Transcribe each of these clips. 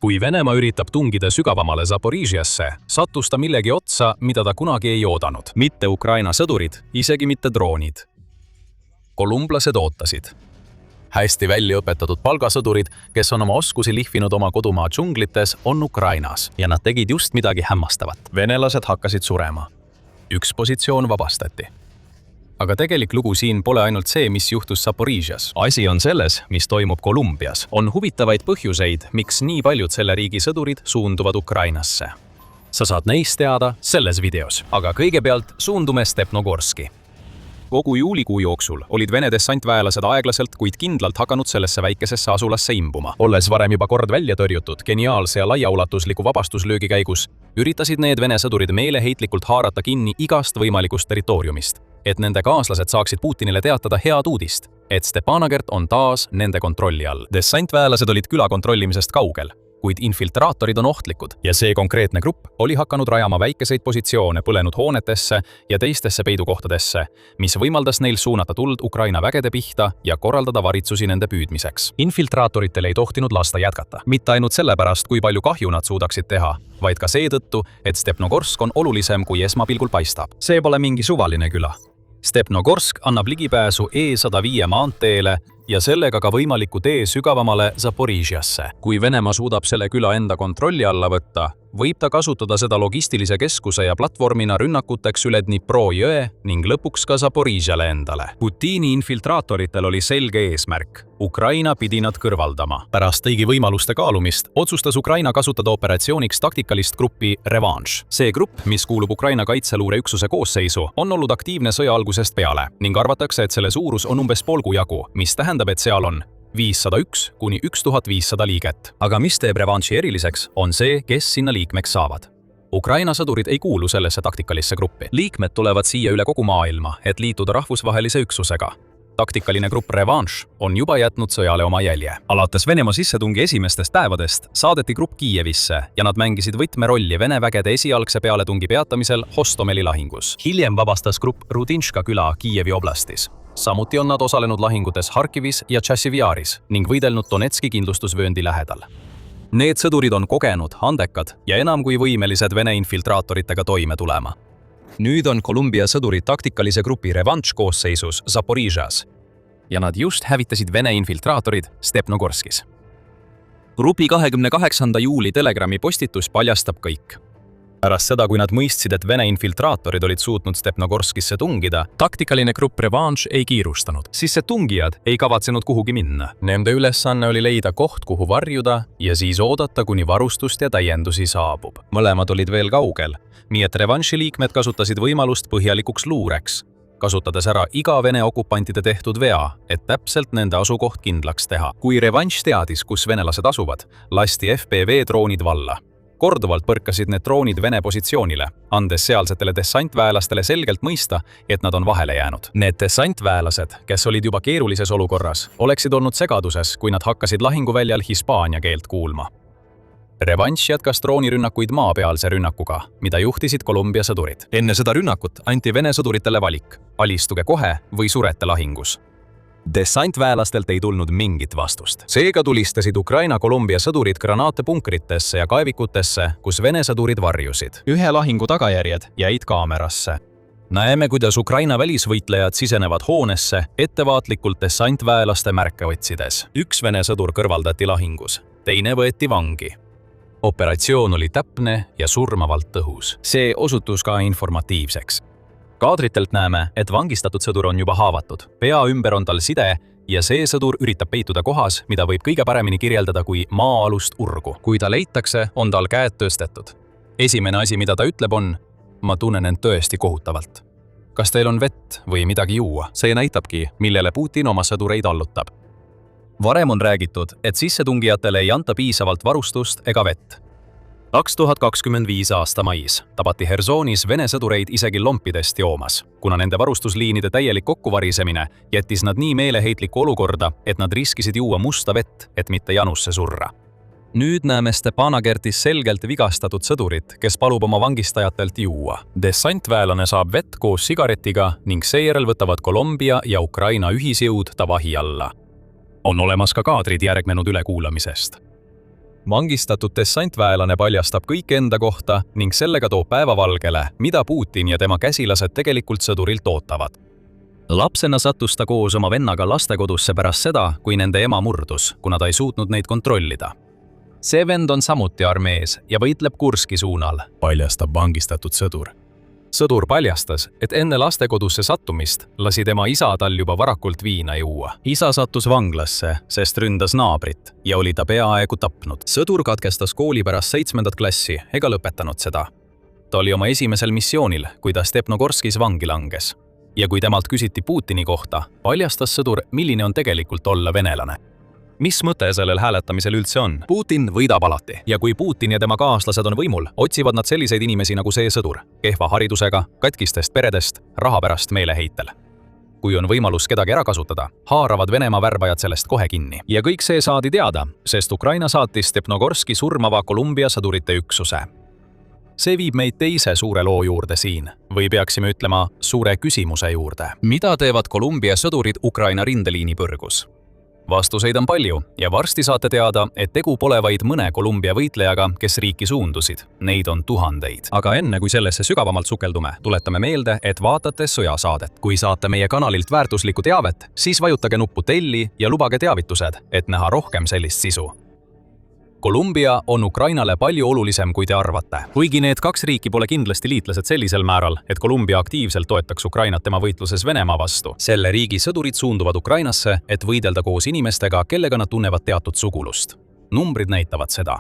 Kui Venemaa üritab tungida sügavamale Zaporižjasse, sattus ta millegi otsa, mida ta kunagi ei oodanud. Mitte Ukraina sõdurid, isegi mitte droonid. Kolumblased ootasid. Hästi välja õpetatud palgasõdurid, kes on oma oskusi lihvinud oma kodumaa džunglites, on Ukrainas. Ja nad tegid just midagi hämmastavat. Venelased hakkasid surema. Üks positsioon vabastati. Aga tegelik lugu siin pole ainult see, mis juhtus Zaporižjas. Asi on selles, mis toimub Kolumbias. On huvitavaid põhjuseid, miks nii paljud selle riigi sõdurid suunduvad Ukrainasse. Sa saad neist teada selles videos. Aga kõigepealt suundume Stepnogorski. Kogu juulikuu jooksul olid Vene dessantväelased aeglaselt, kuid kindlalt hakanud sellesse väikesesse asulasse imbuma. Olles varem juba kord välja tõrjutud geniaalse ja laiaulatusliku vabastuslöögi käigus, üritasid need Vene sõdurid meeleheitlikult haarata kinni igast võimalikust territooriumist, et nende kaaslased saaksid Putinile teatada head uudist, et Stepanakert on taas nende kontrolli all. Dessantväelased olid küla kontrollimisest kaugel, kuid infiltraatorid on ohtlikud ja see konkreetne grupp oli hakanud rajama väikeseid positsioone põlenud hoonetesse ja teistesse peidukohtadesse, mis võimaldas neil suunata tuld Ukraina vägede pihta ja korraldada varitsusi nende püüdmiseks. Infiltraatoritel ei tohtinud lasta jätkata. Mitte ainult sellepärast, kui palju kahju nad suudaksid teha, vaid ka seetõttu, et Stepnogorsk on olulisem, kui esmapilgul paistab. See pole mingi suvaline küla. Stepnogorsk annab ligipääsu E105 maanteele ja sellega ka võimaliku tee sügavamale Zaporižjasse. Kui Venemaa suudab selle küla enda kontrolli alla võtta, võib ta kasutada seda logistilise keskuse ja platvormina rünnakuteks üle Dnipro jõe ning lõpuks ka Zaporižjale endale. Putini infiltraatoritel oli selge eesmärk. Ukraina pidi nad kõrvaldama. Pärast kõigi võimaluste kaalumist otsustas Ukraina kasutada operatsiooniks taktikalist gruppi Revanche. See grupp, mis kuulub Ukraina kaitseluureüksuse koosseisu, on olnud aktiivne sõja algusest peale ning arvatakse, et selle suurus on umbes poolgu jagu, mis tähendab, et seal on 501 kuni 1500 liiget. Aga mis teeb Revanche'i eriliseks, on see, kes sinna liikmeks saavad. Ukraina sõdurid ei kuulu sellesse taktikalisse gruppi. Liikmed tulevad siia üle kogu maailma, et liituda rahvusvahelise üksusega. Taktikaline grupp Revanche on juba jätnud sõjale oma jälje. Alates Venemaa sissetungi esimestest päevadest saadeti grupp Kiievisse ja nad mängisid võtmerolli Vene vägede esialgse pealetungi peatamisel Hostomeli lahingus. Hiljem vabastas grupp Rudinška küla Kiievi oblastis. Samuti on nad osalenud lahingutes Harkivis ja Tšassivjaris ning võidelnud Donetski kindlustusvööndi lähedal. Need sõdurid on kogenud, andekad ja enam kui võimelised Vene infiltraatoritega toime tulema. Nüüd on Kolumbia sõdurid taktikalise grupi Revanche koosseisus Zaporižjas ja nad just hävitasid Vene infiltraatorid Stepnogorskis. Grupi 28. juuli Telegrami postitus paljastab kõik. Pärast seda, kui nad mõistsid, et Vene infiltraatorid olid suutnud Stepnogorskisse tungida, taktikaline grupp Revanche ei kiirustanud. Sissetungijad ei kavatsenud kuhugi minna. Nende ülesanne oli leida koht, kuhu varjuda ja siis oodata, kuni varustust ja täiendusi saabub. Mõlemad olid veel kaugel, nii et Revanche'i liikmed kasutasid võimalust põhjalikuks luureks, kasutades ära iga Vene okupantide tehtud vea, et täpselt nende asukoht kindlaks teha. Kui Revanche teadis, kus venelased asuvad, lasti FPV-droonid valla. Korduvalt põrkasid need droonid Vene positsioonile, andes sealsetele dessantväelastele selgelt mõista, et nad on vahele jäänud. Need dessantväelased, kes olid juba keerulises olukorras, oleksid olnud segaduses, kui nad hakkasid lahinguväljal hispaania keelt kuulma. Revanche jätkas droonirünnakuid maapealse rünnakuga, mida juhtisid Kolumbia sõdurid. Enne seda rünnakut anti Vene sõduritele valik: alistuge kohe või surete lahingus. Dessantväelastelt ei tulnud mingit vastust. Seega tulistasid Ukraina Kolumbia sõdurid granaate punkritesse ja kaevikutesse, kus Vene sõdurid varjusid. Ühe lahingu tagajärjed jäid kaamerasse. Näeme, kuidas Ukraina välisvõitlejad sisenevad hoonesse ettevaatlikult dessantväelaste märke otsides. Üks Vene sõdur kõrvaldati lahingus, teine võeti vangi. Operatsioon oli täpne ja surmavalt tõhus. See osutus ka informatiivseks. Kaadritelt näeme, et vangistatud sõdur on juba haavatud. Pea ümber on tal side ja see sõdur üritab peituda kohas, mida võib kõige paremini kirjeldada kui maa-alust urgu. Kui ta leitakse, on tal käed tõstetud. Esimene asi, mida ta ütleb, on: ma tunnen end tõesti kohutavalt. Kas teil on vett või midagi juua? See näitabki, millele Putin oma sõdureid allutab. Varem on räägitud, et sissetungijatele ei anta piisavalt varustust ega vett. 2025 aasta mais tabati Hersonis Vene sõdureid isegi lompidest joomas, kuna nende varustusliinide täielik kokkuvarisemine jättis nad nii meeleheitlikku olukorda, et nad riskisid juua musta vett, et mitte janusse surra. Nüüd näeme Stepanakertis selgelt vigastatud sõdurit, kes palub oma vangistajatelt juua. Dessantväelane saab vett koos sigaretiga ning seejärel võtavad Kolumbia ja Ukraina ühisjõud ta vahi alla. On olemas ka kaadrid järgnenud ülekuulamisest. vangistatud dessantväelane paljastab kõik enda kohta ning sellega toob päevavalgele, mida Putin ja tema käsilased tegelikult sõdurilt ootavad. Lapsena sattus ta koos oma vennaga lastekodusse pärast seda, kui nende ema murdus, kuna ta ei suutnud neid kontrollida. See vend on samuti armees ja võitleb Kurski suunal, paljastab vangistatud sõdur. Sõdur paljastas, et enne lastekodusse sattumist lasi tema isa tal juba varakult viina juua. Isa sattus vanglasse, sest ründas naabrit ja oli ta peaaegu tapnud. Sõdur katkestas kooli pärast 7. klassi ega lõpetanud seda. Ta oli oma esimesel missioonil, kui ta Stepnogorskis vangi langes. Ja kui temalt küsiti Putini kohta, paljastas sõdur, milline on tegelikult olla venelane. Mis mõte sellel hääletamisel üldse on? Putin võidab alati ja kui Putin ja tema kaaslased on võimul, otsivad nad selliseid inimesi nagu see sõdur, kehva haridusega, katkistest peredest, raha pärast meeleheitel. Kui on võimalus kedagi ära kasutada, haaravad Venemaa värbajad sellest kohe kinni. Ja kõik see saadi teada, sest Ukraina saatis Stepnogorski surmava Kolumbia sõdurite üksuse. See viib meid teise suure loo juurde siin, või peaksime ütlema suure küsimuse juurde. Mida teevad Kolumbia sõdurid Ukraina rindeliini põrgus? Vastuseid on palju ja varsti saate teada, et tegu pole vaid mõne Kolumbia võitlejaga, kes riiki suundusid. Neid on tuhandeid. Aga enne kui sellesse sügavamalt sukeldume, tuletame meelde, et vaatate sõjasaadet. Kui saate meie kanalilt väärtuslikku teavet, siis vajutage nuppu telli ja lubage teavitused, et näha rohkem sellist sisu. Kolumbia on Ukrainale palju olulisem, kui te arvate. Kuigi need kaks riiki pole kindlasti liitlased sellisel määral, et Kolumbia aktiivselt toetaks Ukrainat tema võitluses Venemaa vastu. Selle riigi sõdurid suunduvad Ukrainasse, et võidelda koos inimestega, kellega nad tunnevad teatud sugulust. Numbrid näitavad seda.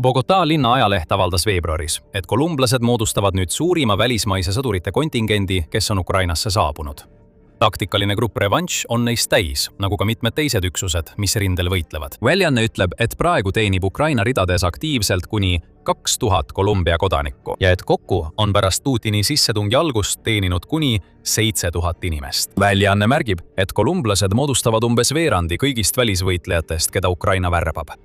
Bogota linna ajaleht avaldas veebruaris, et kolumblased moodustavad nüüd suurima välismaise sõdurite kontingendi, kes on Ukrainasse saabunud. Taktikaline grupp Revanš on neist täis, nagu ka mitmed teised üksused, mis rindel võitlevad. Väljanne ütleb, et praegu teenib Ukraina ridades aktiivselt kuni 2000 Kolumbia kodanikku ja et kokku on pärast Putini sissetungi algust teeninud kuni 7000 inimest. Väljanne märgib, et kolumblased moodustavad umbes veerandi kõigist välisvõitlejatest, keda Ukraina värbab.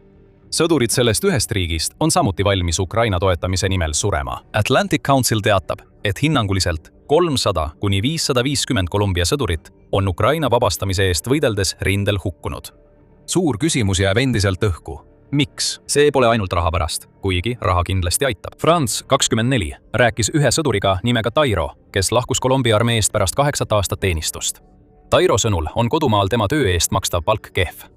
Sõdurid sellest ühest riigist on samuti valmis Ukraina toetamise nimel surema. Atlantic Council teatab, et hinnanguliselt 300 kuni 550 Kolumbia sõdurit on Ukraina vabastamise eest võideldes rindel hukkunud. Suur küsimus jääb endiselt õhku. Miks? See pole ainult raha pärast, kuigi raha kindlasti aitab. France 24 rääkis ühe sõduriga nimega Tairo, kes lahkus Kolumbia armeest pärast 8 aastat teenistust. Tairo sõnul on kodumaal tema töö eest makstav palk kehv.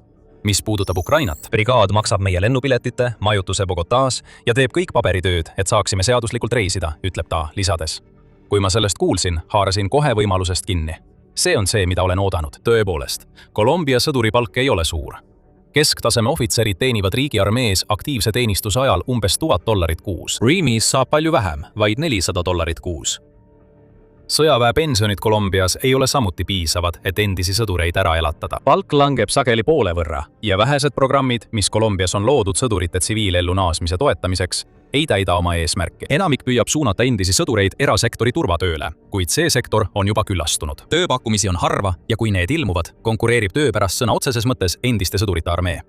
Mis puudutab Ukrainat, brigaad maksab meie lennupiletite, majutuse Bogotas ja teeb kõik paberitööd, et saaksime seaduslikult reisida, ütleb ta lisades. Kui ma sellest kuulsin, haarasin kohe võimalusest kinni. See on see, mida olen oodanud. Tõepoolest, Kolumbia sõduri palk ei ole suur. Kesktaseme ohvitserid teenivad riigi armees aktiivse teenistuse ajal umbes $1000 kuus. Rimis saab palju vähem, vaid $400 kuus. Sõjaväe pensionid Kolumbias ei ole samuti piisavad, et endisi sõdureid ära elatada. Palk langeb sageli poole võrra ja vähesed programmid, mis Kolumbias on loodud sõdurite tsiviilellu naasmise toetamiseks, ei täida oma eesmärki. Enamik püüab suunata endisi sõdureid erasektori turvatööle, kuid see sektor on juba küllastunud. Tööpakkumisi on harva ja kui need ilmuvad, konkureerib töö pärast sõna otseses mõttes endiste sõdurite armee.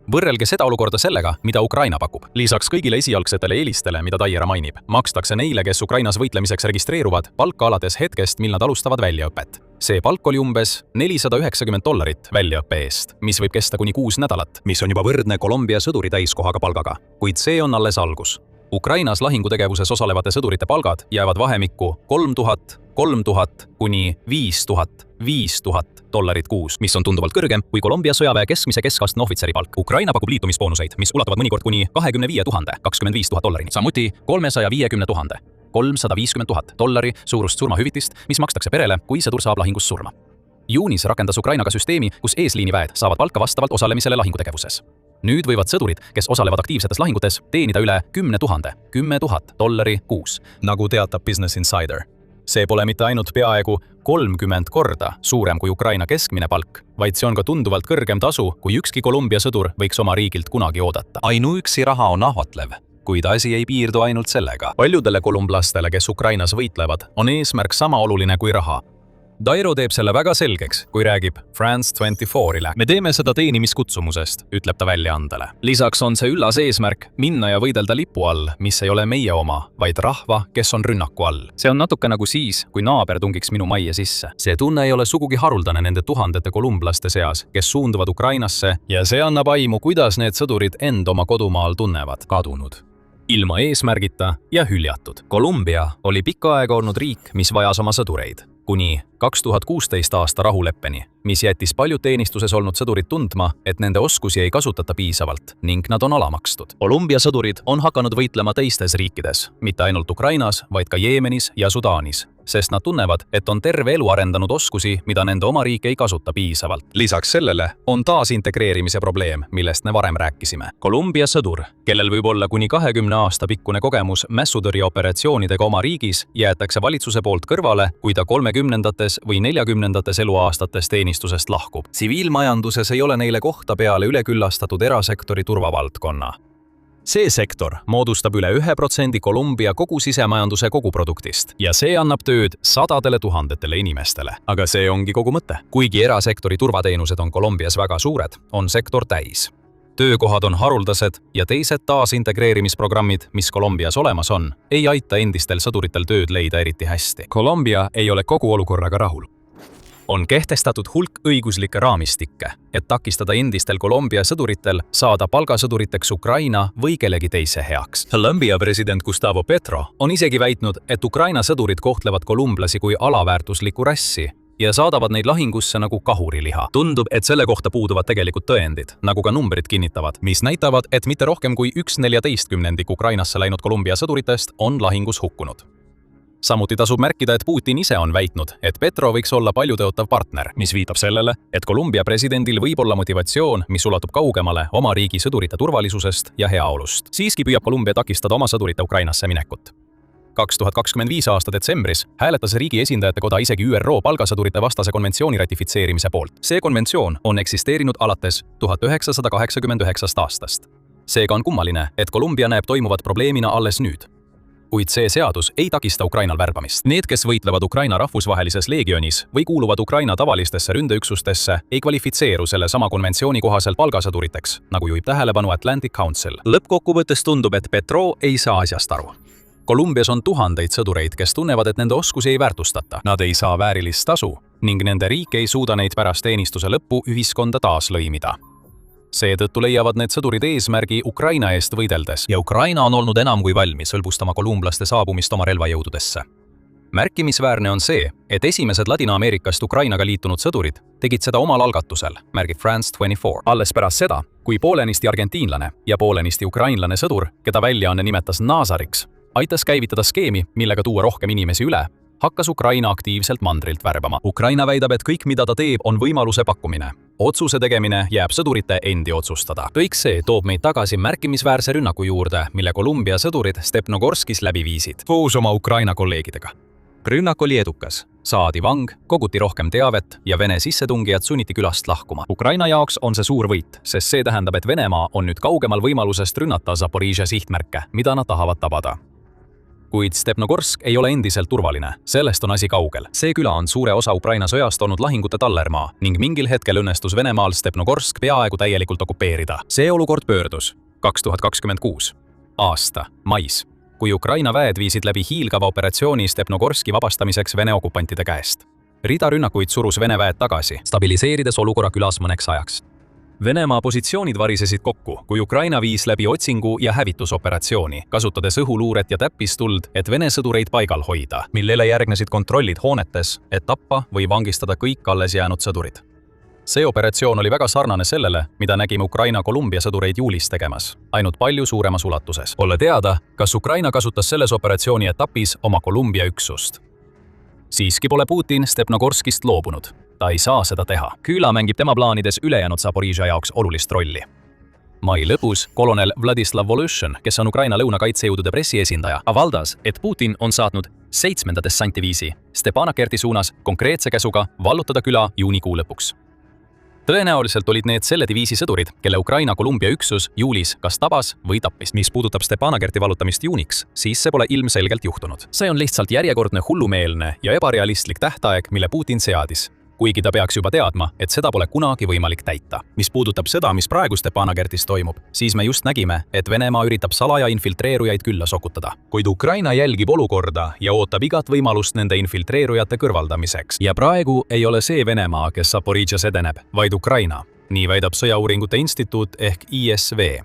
Võrrelge seda olukorda sellega, mida Ukraina pakub. Lisaks kõigile esialgsetele eelistele, mida Taira mainib, makstakse neile, kes Ukrainas võitlemiseks registreeruvad, palka alates hetkest, mil nad alustavad väljaõpet. See palk oli umbes $490 väljaõppe eest, mis võib kesta kuni 6 nädalat, mis on juba võrdne Kolumbia sõduri täiskohaga palgaga. Kuid see on alles algus. Ukrainas lahingutegevuses osalevate sõdurite palgad jäävad vahemikku $3000 kuni $5000 kuus, mis on tunduvalt kõrgem kui Kolumbia sõjaväe keskmise keskastme ohvitseri palk. Ukraina pakub liitumisboonuseid, mis ulatuvad mõnikord kuni $25 000 samuti $350 000 $350 suurust surmahüvitist, mis makstakse perele, kui sõdur saab lahingus surma. Juunis rakendas Ukraina ka süsteemi, kus eesliiniväed saavad palka vastavalt osalemisele lahingutegevuses. Nüüd võivad sõdurid, kes osalevad aktiivsetes lahingutes, teenida üle $10,000 kuus, nagu teatab Business Insider. See pole mitte ainult peaaegu 30 korda suurem kui Ukraina keskmine palk, vaid see on ka tunduvalt kõrgem tasu, kui ükski Kolumbia sõdur võiks oma riigilt kunagi oodata. Ainuüksi raha on ahvatlev, kuid asi ei piirdu ainult sellega. Paljudele kolumblastele, kes Ukrainas võitlevad, on eesmärk sama oluline kui raha. Dairo teeb selle väga selgeks, kui räägib France 24-ile. Me teeme seda teenimiskutsumusest, ütleb ta väljaandele. Lisaks on see üllas eesmärk minna ja võidelda lipu all, mis ei ole meie oma, vaid rahva, kes on rünnaku all. See on natuke nagu siis, kui naaber tungiks minu majja sisse. See tunne ei ole sugugi haruldane nende tuhandete kolumblaste seas, kes suunduvad Ukrainasse ja see annab aimu, kuidas need sõdurid end oma kodumaal tunnevad. Kadunud. Ilma eesmärgita ja hüljatud. Kolumbia oli pikka aega olnud riik, mis vajas oma sõdureid. Kuni 2016 aasta rahuleppeni, mis jättis paljud teenistuses olnud sõdurid tundma, et nende oskusi ei kasutata piisavalt ning nad on alamakstud. Kolumbia sõdurid on hakanud võitlema teistes riikides, mitte ainult Ukrainas, vaid ka Jeemenis ja Sudaanis, sest nad tunnevad, et on terve elu arendanud oskusi, mida nende oma riik ei kasuta piisavalt. Lisaks sellele on taasintegreerimise probleem, millest me varem rääkisime. Kolumbia sõdur, kellel võib olla kuni 20 aasta pikkune kogemus mässutõrjeoperatsioonidega oma riigis, jäetakse valitsuse poolt kõrvale, kui ta 30-ndates või 40-ndates eluaastates teenistusest lahkub. Tsiviilmajanduses ei ole neile kohta peale üleküllastatud erasektori turvavaldkonna. See sektor moodustab üle 1% Kolumbia kogu sisemajanduse koguproduktist ja see annab tööd sadadele tuhandetele inimestele. Aga see ongi kogu mõte. Kuigi erasektori turvateenused on Kolumbias väga suured, on sektor täis. Töökohad on haruldased ja teised taasintegreerimisprogrammid, mis Kolumbias olemas on, ei aita endistel sõduritel tööd leida eriti hästi. Kolumbia ei ole kogu olukorraga rahul. On kehtestatud hulk õiguslikke raamistikke, et takistada endistel Kolumbia sõduritel saada palgasõduriteks Ukraina või kellegi teise heaks. Kolumbia president Gustavo Petro on isegi väitnud, et Ukraina sõdurid kohtlevad kolumblasi kui alaväärtuslikku rassi ja saadavad neid lahingusse nagu kahuriliha. Tundub, et selle kohta puuduvad tegelikult tõendid, nagu ka numbrid kinnitavad, mis näitavad, et mitte rohkem kui 1/14 Ukrainasse läinud Kolumbia sõduritest on lahingus hukkunud. Samuti tasub märkida, et Putin ise on väitnud, et Petro võiks olla paljutõotav partner, mis viitab sellele, et Kolumbia presidendil võib olla motivatsioon, mis ulatub kaugemale oma riigi sõdurite turvalisusest ja heaolust. Siiski püüab Kolumbia takistada oma sõdurite Ukrainasse minekut. 2025 aasta detsembris hääletas riigi esindajate koda isegi ÜRO palgasõdurite vastase konventsiooni ratifitseerimise poolt. See konventsioon on eksisteerinud alates 1989 aastast. Seega on kummaline, et Kolumbia näeb toimuvat probleemina alles nüüd. Kuid see seadus ei takista Ukrainal värbamist. Need, kes võitlevad Ukraina rahvusvahelises leegionis või kuuluvad Ukraina tavalistesse ründeüksustesse, ei kvalifitseeru selle sama konventsiooni kohaselt palgasõduriteks, nagu juhib tähelepanu Atlantic Council. Lõppkokkuvõttes tundub, et Petro ei saa asjast aru. Kolumbias on tuhandeid sõdureid, kes tunnevad, et nende oskusi ei väärtustata. Nad ei saa väärilist tasu ning nende riik ei suuda neid pärast teenistuse lõppu ühiskonda taas lõimida. Seetõttu leiavad need sõdurid eesmärgi Ukraina eest võideldes ja Ukraina on olnud enam kui valmis hõlbustama kolumblaste saabumist oma relvajõududesse. Märkimisväärne on see, et esimesed Ladina-Ameerikast Ukrainaga liitunud sõdurid tegid seda omal algatusel, märgib France 24. Alles pärast seda, kui poolenisti argentiinlane ja poolenisti ukrainlane sõdur, keda väljaanne nimetas Nazariks, aitas käivitada skeemi, millega tuua rohkem inimesi üle, hakkas Ukraina aktiivselt mandrilt värbama. Ukraina väidab, et kõik, mida ta teeb, on võimaluse pakkumine. Otsuse tegemine jääb sõdurite endi otsustada. Kõik see toob meid tagasi märkimisväärse rünnaku juurde, mille Kolumbia sõdurid Stepnogorskis läbi viisid koos oma Ukraina kolleegidega. Rünnak oli edukas. Saadi vang, koguti rohkem teavet ja Vene sissetungijad sunniti külast lahkuma. Ukraina jaoks on see suur võit, sest see tähendab, et Venemaa on nüüd kaugemal võimalusest rünnata Zaporižja sihtmärke, mida nad tahavad tabada. Kuid Stepnogorsk ei ole endiselt turvaline, sellest on asi kaugel. See küla on suure osa Ukraina sõjast olnud lahingute tallermaa ning mingil hetkel õnnestus Venemaal Stepnogorsk peaaegu täielikult okupeerida. See olukord pöördus 2026. aasta mais, kui Ukraina väed viisid läbi hiilgava operatsiooni Stepnogorski vabastamiseks Vene okupantide käest. Rida rünnakuid surus Vene väed tagasi, stabiliseerides olukorra külas mõneks ajaks. Venemaa positsioonid varisesid kokku, kui Ukraina viis läbi otsingu- ja hävitusoperatsiooni, kasutades õhuluuret ja täppistuld, et Vene sõdureid paigal hoida, millele järgnesid kontrollid hoonetes, et tappa või vangistada kõik alles jäänud sõdurid. See operatsioon oli väga sarnane sellele, mida nägime Ukraina Kolumbia sõdureid juulis tegemas, ainult palju suuremas ulatuses. Pole teada, kas Ukraina kasutas selles operatsiooni etapis oma Kolumbia üksust. Siiski pole Putin Stepnogorskist loobunud. Ta ei saa seda teha. Küla mängib tema plaanides ülejäänud Zaporižja jaoks olulist rolli. Mai lõpus kolonel Vladislav Voloshin, kes on Ukraina lõunakaitsejõudude pressiesindaja, avaldas, et Putin on saatnud 7. dessantiviisi Stepanakerti suunas konkreetse käsuga vallutada küla juunikuu lõpuks. tõenäoliselt olid need selle diviisi sõdurid, kelle Ukraina Columbia üksus juulis kas tabas või tappis. Mis puudutab Stepanakerti vallutamist juuniks, siis see pole ilmselgelt juhtunud. See on lihtsalt järjekordne hullumeelne ja ebarealistlik tähtaeg, mille Putin seadis, kuigi ta peaks juba teadma, et seda pole kunagi võimalik täita. Mis puudutab seda, mis praegu Stepanakertis toimub, siis me just nägime, et Venemaa üritab salaja infiltreerujaid külla sokutada. Kuid Ukraina jälgib olukorda ja ootab igat võimalust nende infiltreerujate kõrvaldamiseks. Ja praegu ei ole see Venemaa, kes Zaporižžjas edeneb, vaid Ukraina. Nii väidab Sõjauuringute Instituut ehk ISV.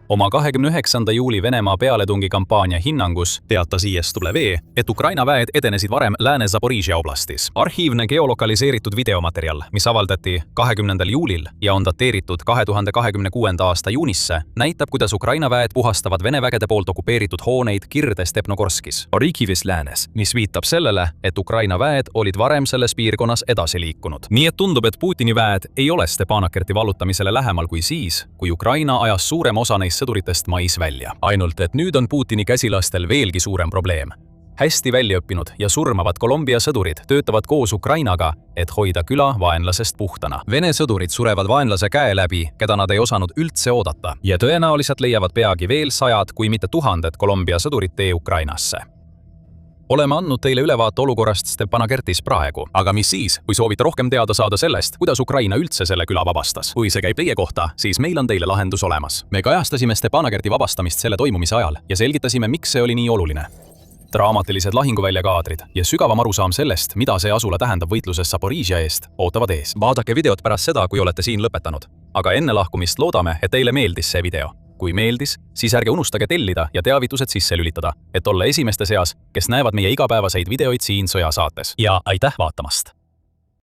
Oma 29. juuli Venemaa pealetungikampaania hinnangus teatas ISW, et Ukraina väed edenesid varem Lääne-Zaporižžja oblastis. Arhiivne geolokaliseeritud videomaterjal, mis avaldati 20. juulil ja on dateeritud 2026. aasta juunisse, näitab, kuidas Ukraina väed puhastavad Vene vägede poolt okupeeritud hooneid Kirde-Stepnogorskis, Orikivis läänes, mis viitab sellele, et Ukraina väed olid varem selles piirkonnas edasi liikunud. Nii et tundub, et Putini väed ei ole Stepanakerti vallutamisele lähemal kui siis, kui Ukraina ajas suurema osa neist sõduritest mais välja. Ainult, et nüüd on Putini käsilastel veelgi suurem probleem. Hästi väljaõppinud ja surmavad Columbia sõdurid töötavad koos Ukrainaga, et hoida küla vaenlasest puhtana. Vene sõdurid surevad vaenlase käe läbi, keda nad ei osanud üldse oodata, ja tõenäoliselt leiavad peagi veel sajad, kui mitte tuhanded Columbia sõdurid tee Ukrainasse. Oleme andnud teile ülevaate olukorrast Stepanakertis praegu, aga mis siis, kui soovite rohkem teada saada sellest, kuidas Ukraina üldse selle küla vabastas? Kui see käib teie kohta, siis meil on teile lahendus olemas. Me kajastasime Stepanakerti vabastamist selle toimumise ajal ja selgitasime, miks see oli nii oluline. Draamatilised lahinguvälja-kaadrid ja sügavam arusaam sellest, mida see asula tähendab võitluses Zaporižžja eest, ootavad ees. Vaadake videot pärast seda, kui olete siin lõpetanud. Aga enne lahkumist loodame, et teile meeldis see video. Kui meeldis, siis ärge unustage tellida ja teavitused sisse lülitada, et olla esimeste seas, kes näevad meie igapäevaseid videoid siin Sõjasaates. Ja aitäh vaatamast!